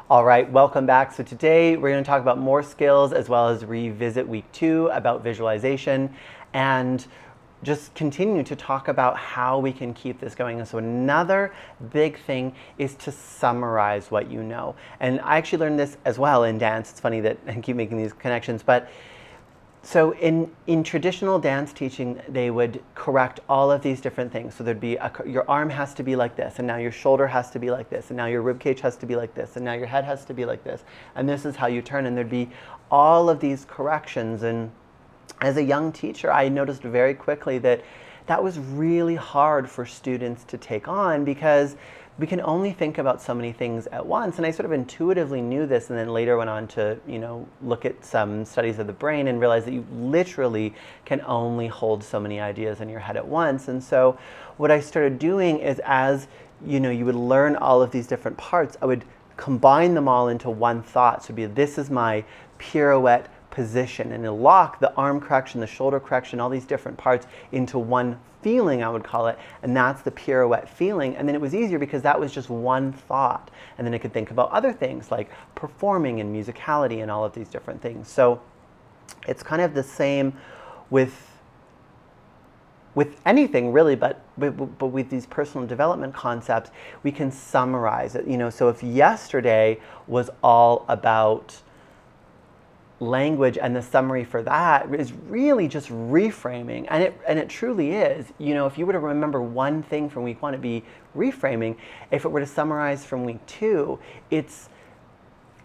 All right, welcome back. So today we're going to talk about more skills as well as revisit week 2 about visualization and just continue to talk about how we can keep this going. And so another big thing is to summarize what you know. And I actually learned this as well in dance. It's funny that I keep making these connections, but so in traditional dance teaching, they would correct all of these different things. So there'd be, your arm has to be like this, and now your shoulder has to be like this, and now your rib cage has to be like this, and now your head has to be like this, and this is how you turn, and there'd be all of these corrections. And as a young teacher, I noticed very quickly that that was really hard for students to take on because we can only think about so many things at once. And I sort of intuitively knew this, and then later went on to, look at some studies of the brain and realize that you literally can only hold so many ideas in your head at once. And so what I started doing is, as you would learn all of these different parts, I would combine them all into one thought. So it'd be, this is my pirouette position, and it'll lock the arm correction, the shoulder correction, all these different parts into one feeling, I would call it, and that's the pirouette feeling. And then it was easier because that was just one thought, and then I could think about other things like performing and musicality and all of these different things. So it's kind of the same with anything really, but with these personal development concepts, we can summarize it. So if yesterday was all about language, and the summary for that is really just reframing, and it truly is. If you were to remember one thing from week 1, it'd be reframing. If it were to summarize from week 2, it's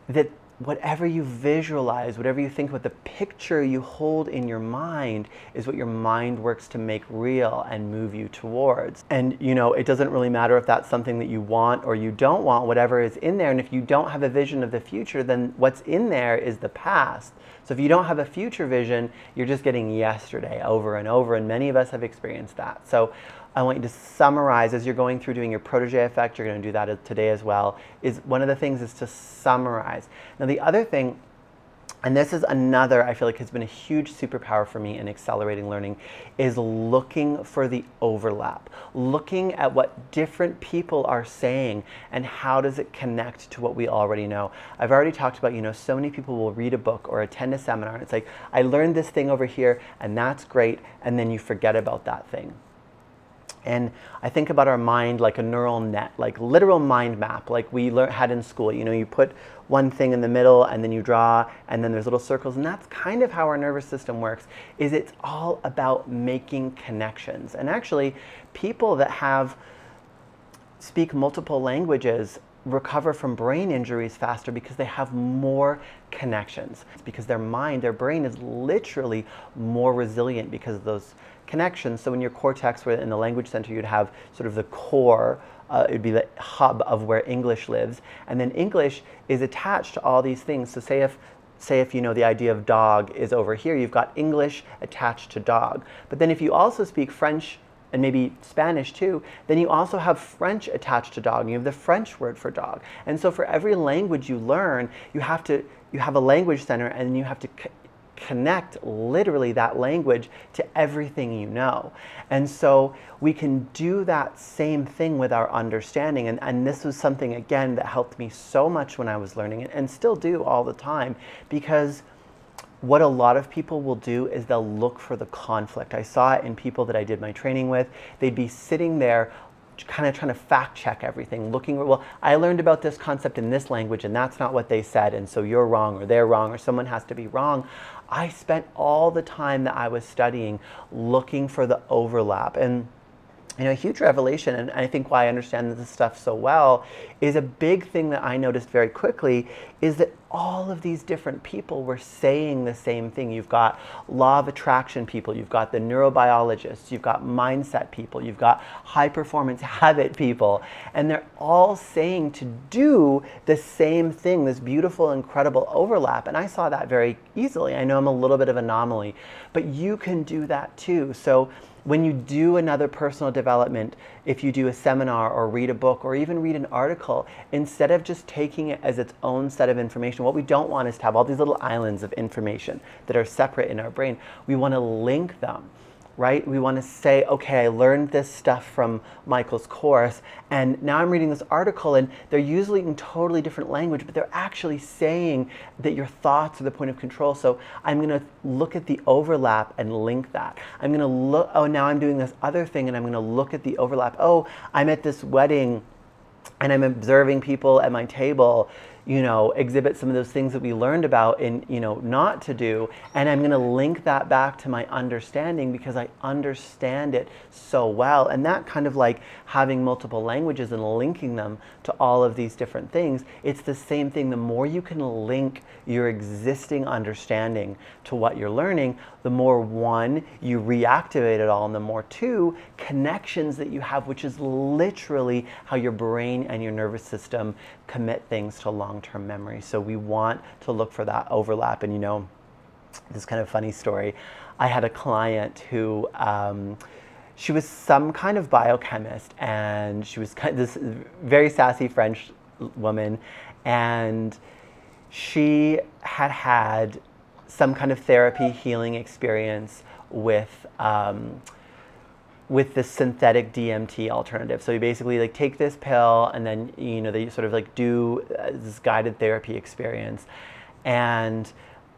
that whatever you visualize, whatever you think about, the picture you hold in your mind is what your mind works to make real and move you towards. And it doesn't really matter if that's something that you want or you don't want, whatever is in there. And if you don't have a vision of the future, then what's in there is the past. So if you don't have a future vision, you're just getting yesterday over and over, and many of us have experienced that. So I want you to summarize as you're going through doing your protégé effect. You're going to do that today as well. Is one of the things is to summarize. Now the other thing, and this is another I feel like has been a huge superpower for me in accelerating learning, is looking for the overlap. Looking at what different people are saying and how does it connect to what we already know. I've already talked about, so many people will read a book or attend a seminar and it's like, I learned this thing over here and that's great, and then you forget about that thing. And I think about our mind like a neural net, like literal mind map, like we had in school. You put one thing in the middle and then you draw, and then there's little circles, and that's kind of how our nervous system works. Is it's all about making connections. And actually, people that speak multiple languages recover from brain injuries faster because they have more connections. It's because their brain is literally more resilient because of those connections. So in your cortex, where in the language center, you'd have sort of the core, it'd be the hub of where English lives, and then English is attached to all these things. So say if the idea of dog is over here, you've got English attached to dog. But then if you also speak French and maybe Spanish too, then you also have French attached to dog. You have the French word for dog. And so for every language you learn, you have a language center, and you have to connect literally that language to everything you know. And so we can do that same thing with our understanding. And this was something, again, that helped me so much when I was learning it, and still do all the time, because what a lot of people will do is they'll look for the conflict. I saw it in people that I did my training with. They'd be sitting there kind of trying to fact check everything, looking, well, I learned about this concept in this language and that's not what they said, and so you're wrong or they're wrong or someone has to be wrong. I spent all the time that I was studying looking for the overlap. And a huge revelation, and I think why I understand this stuff so well, is a big thing that I noticed very quickly is that all of these different people were saying the same thing. You've got law of attraction people, you've got the neurobiologists, you've got mindset people, you've got high performance habit people, and they're all saying to do the same thing, this beautiful, incredible overlap. And I saw that very easily. I know I'm a little bit of an anomaly, but you can do that too. So when you do another personal development, if you do a seminar or read a book or even read an article, instead of just taking it as its own set of information, what we don't want is to have all these little islands of information that are separate in our brain. We want to link them. right? We want to say, okay, I learned this stuff from Michael's course, and now I'm reading this article, and they're usually in totally different language, but they're actually saying that your thoughts are the point of control. So I'm going to look at the overlap and link that. I'm going to look, oh, now I'm doing this other thing, and I'm going to look at the overlap. Oh, I'm at this wedding, and I'm observing people at my table, exhibit some of those things that we learned about in, not to do. And I'm going to link that back to my understanding because I understand it so well. And that kind of like having multiple languages and linking them to all of these different things, it's the same thing. The more you can link your existing understanding to what you're learning, the more, one, you reactivate it all, and the more, two, connections that you have, which is literally how your brain and your nervous system commit things to long-term memory. So we want to look for that overlap. And this kind of funny story, I had a client who she was some kind of biochemist, and she was this very sassy French woman, and she had some kind of therapy healing experience with this synthetic DMT alternative. So you basically like take this pill, and then they sort of like do this guided therapy experience. And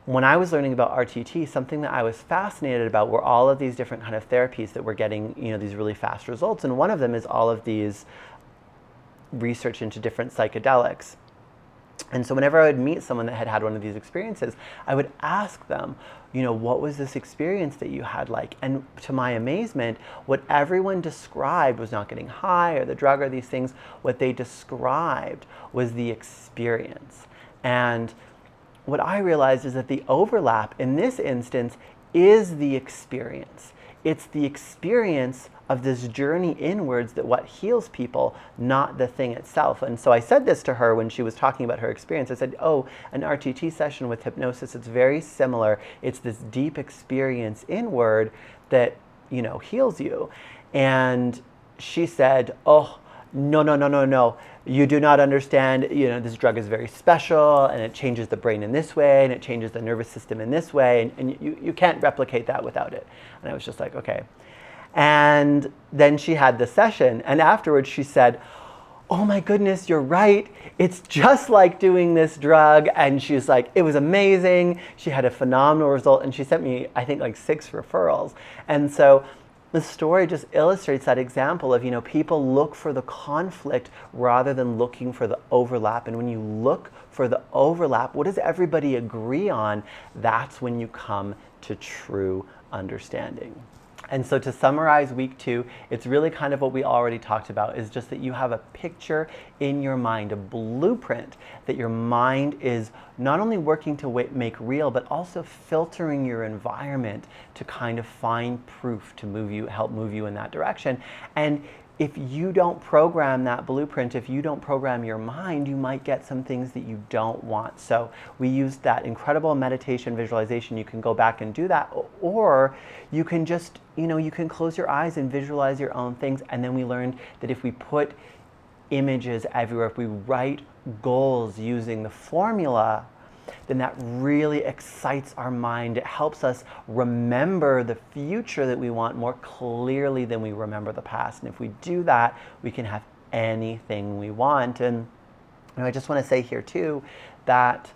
when I was learning about RTT, something that I was fascinated about were all of these different kind of therapies that were getting these really fast results. And one of them is all of these research into different psychedelics. And so whenever I would meet someone that had had one of these experiences, I would ask them, what was this experience that you had like? And to my amazement, what everyone described was not getting high or the drug or these things. What they described was the experience. And what I realized is that the overlap in this instance is the experience. It's the experience of this journey inwards that what heals people, not the thing itself. And so I said this to her when she was talking about her experience. I said, oh, an RTT session with hypnosis, it's very similar. It's this deep experience inward that, heals you. And she said, oh, no. You do not understand, this drug is very special, and it changes the brain in this way, and it changes the nervous system in this way, and you can't replicate that without it. And I was just like, okay. And then she had the session, and afterwards she said, oh my goodness, you're right. It's just like doing this drug. And she was like, it was amazing. She had a phenomenal result, and she sent me, I think, like 6 referrals. And so the story just illustrates that example of, people look for the conflict rather than looking for the overlap. And when you look for the overlap, what does everybody agree on? That's when you come to true understanding. And so to summarize week 2, it's really kind of what we already talked about, is just that you have a picture in your mind, a blueprint that your mind is not only working to make real, but also filtering your environment to kind of find proof to help move you in that direction. And if you don't program that blueprint, if you don't program your mind, you might get some things that you don't want. So we used that incredible meditation visualization. You can go back and do that, or you can just, you can close your eyes and visualize your own things. And then we learned that if we put images everywhere, if we write goals using the formula, then that really excites our mind. It helps us remember the future that we want more clearly than we remember the past. And if we do that, we can have anything we want. And I just want to say here too that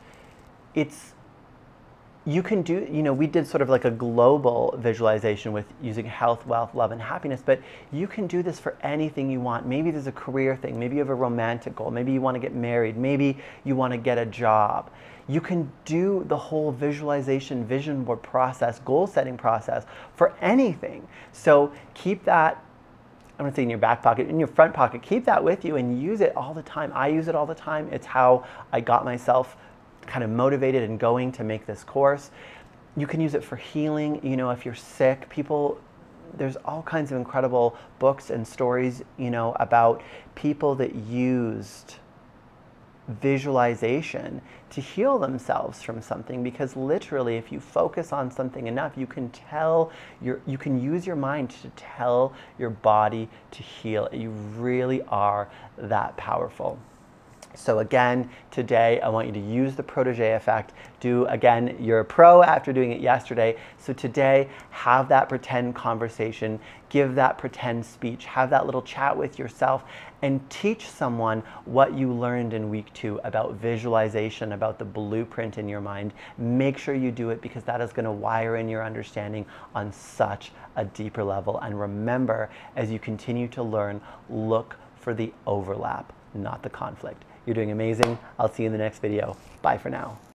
you can do, we did sort of like a global visualization with using health, wealth, love, and happiness, but you can do this for anything you want. Maybe there's a career thing, maybe you have a romantic goal, maybe you want to get married, maybe you want to get a job. You can do the whole visualization, vision board process, goal setting process for anything. So keep that, I'm going to say in your back pocket, in your front pocket, keep that with you and use it all the time. I use it all the time. It's how I got myself kind of motivated and going to make this course. You can use it for healing. If you're sick, there's all kinds of incredible books and stories, about people that used visualization to heal themselves from something, because literally if you focus on something enough, you can use your mind to tell your body to heal. You really are that powerful. So again, today I want you to use the protege effect. Again, you're a pro after doing it yesterday. So today, have that pretend conversation, give that pretend speech, have that little chat with yourself, and teach someone what you learned in week 2 about visualization, about the blueprint in your mind. Make sure you do it, because that is going to wire in your understanding on such a deeper level. And remember, as you continue to learn, look for the overlap, not the conflict. You're doing amazing. I'll see you in the next video. Bye for now.